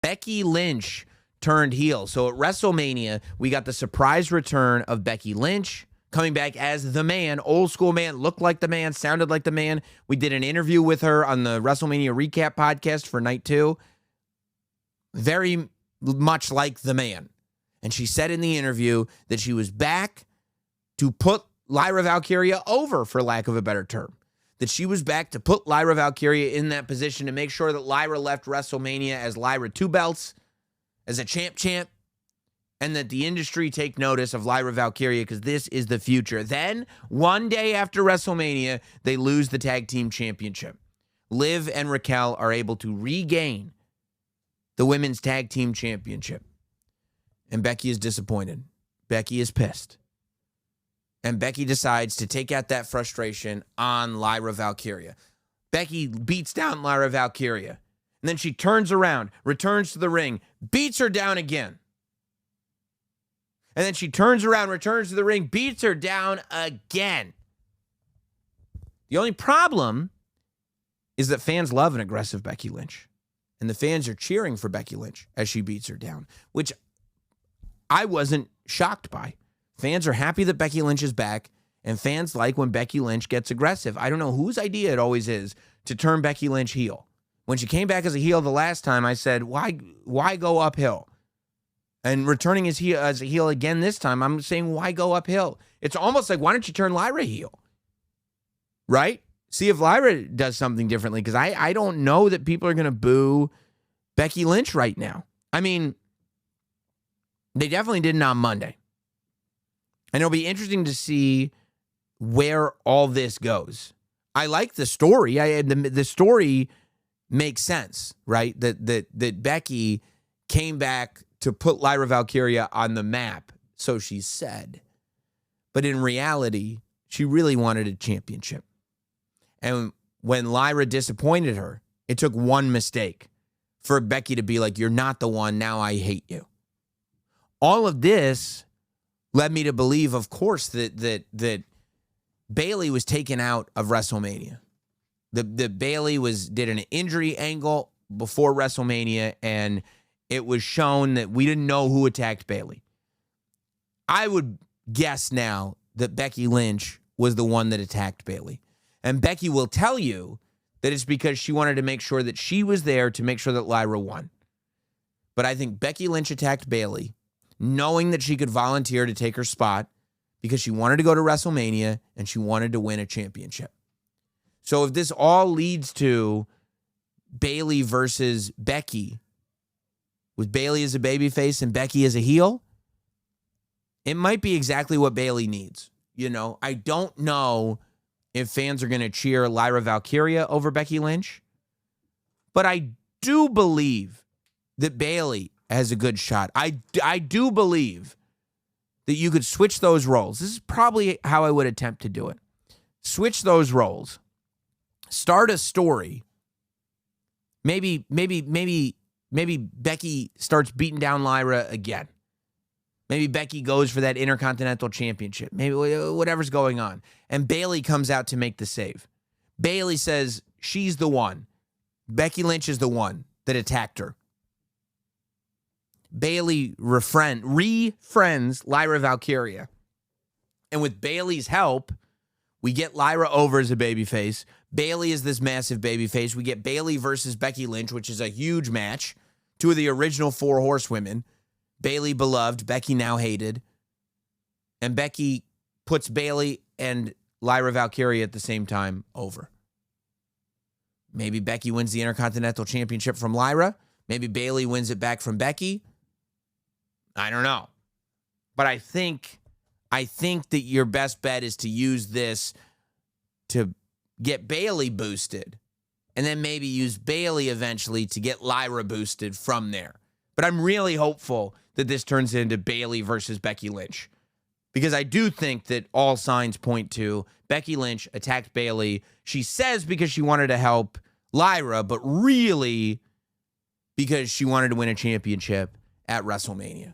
Becky Lynch turned heel. So at WrestleMania, we got the surprise return of Becky Lynch coming back as the man, old school man, looked like the man, sounded like the man. We did an interview with her on the WrestleMania recap podcast for night 2. Very much like the man. And she said in the interview that she was back to put Lyra Valkyria over, for lack of a better term. That she was back to put Lyra Valkyria in that position to make sure that Lyra left WrestleMania as Lyra 2 belts, as a champ, and that the industry take notice of Lyra Valkyria because this is the future. Then, one day after WrestleMania, they lose the tag team championship. Liv and Raquel are able to regain the women's tag team championship. And Becky is disappointed. Becky is pissed. And Becky decides to take out that frustration on Lyra Valkyria. Becky beats down Lyra Valkyria. And then she turns around, returns to the ring, beats her down again. And then she turns around, returns to the ring, beats her down again. The only problem is that fans love an aggressive Becky Lynch. And the fans are cheering for Becky Lynch as she beats her down, which I wasn't shocked by. Fans are happy that Becky Lynch is back, and fans like when Becky Lynch gets aggressive. I don't know whose idea it always is to turn Becky Lynch heel. When she came back as a heel the last time, I said, why go uphill? And returning as a heel again this time, I'm saying, why go uphill? It's almost like, why don't you turn Lyra heel? Right? See if Lyra does something differently, because I don't know that people are going to boo Becky Lynch right now. I mean, they definitely didn't on Monday. And it'll be interesting to see where all this goes. I like the story. The story makes sense, right? That Becky came back to put Lyra Valkyria on the map, so she said. But in reality, she really wanted a championship. And when Lyra disappointed her, it took one mistake for Becky to be like, you're not the one, now I hate you. All of this led me to believe, of course, that Bayley was taken out of WrestleMania. That Bayley did an injury angle before WrestleMania, and it was shown that we didn't know who attacked Bayley. I would guess now that Becky Lynch was the one that attacked Bayley. And Becky will tell you that it's because she wanted to make sure that she was there to make sure that Lyra won. But I think Becky Lynch attacked Bayley, knowing that she could volunteer to take her spot because she wanted to go to WrestleMania and she wanted to win a championship. So if this all leads to Bayley versus Becky, with Bayley as a babyface and Becky as a heel, it might be exactly what Bayley needs. You know, I don't know if fans are going to cheer Lyra Valkyria over Becky Lynch, but I do believe that Bayley has a good shot. I do believe that you could switch those roles. This is probably how I would attempt to do it. Switch those roles. Start a story. Maybe Becky starts beating down Lyra again. Maybe Becky goes for that Intercontinental Championship. Maybe whatever's going on. And Bayley comes out to make the save. Bayley says she's the one. Becky Lynch is the one that attacked her. Bayley refriends Lyra Valkyria. And with Bayley's help, we get Lyra over as a babyface. Bayley is this massive babyface. We get Bayley versus Becky Lynch, which is a huge match. 2 of the original 4 horsewomen. Bayley beloved, Becky now hated. And Becky puts Bayley and Lyra Valkyria at the same time over. Maybe Becky wins the Intercontinental Championship from Lyra. Maybe Bayley wins it back from Becky. I don't know. But I think that your best bet is to use this to get Bayley boosted. And then maybe use Bayley eventually to get Lyra boosted from there. But I'm really hopeful that this turns into Bayley versus Becky Lynch. Because I do think that all signs point to Becky Lynch attacked Bayley. She says because she wanted to help Lyra, but really because she wanted to win a championship at WrestleMania.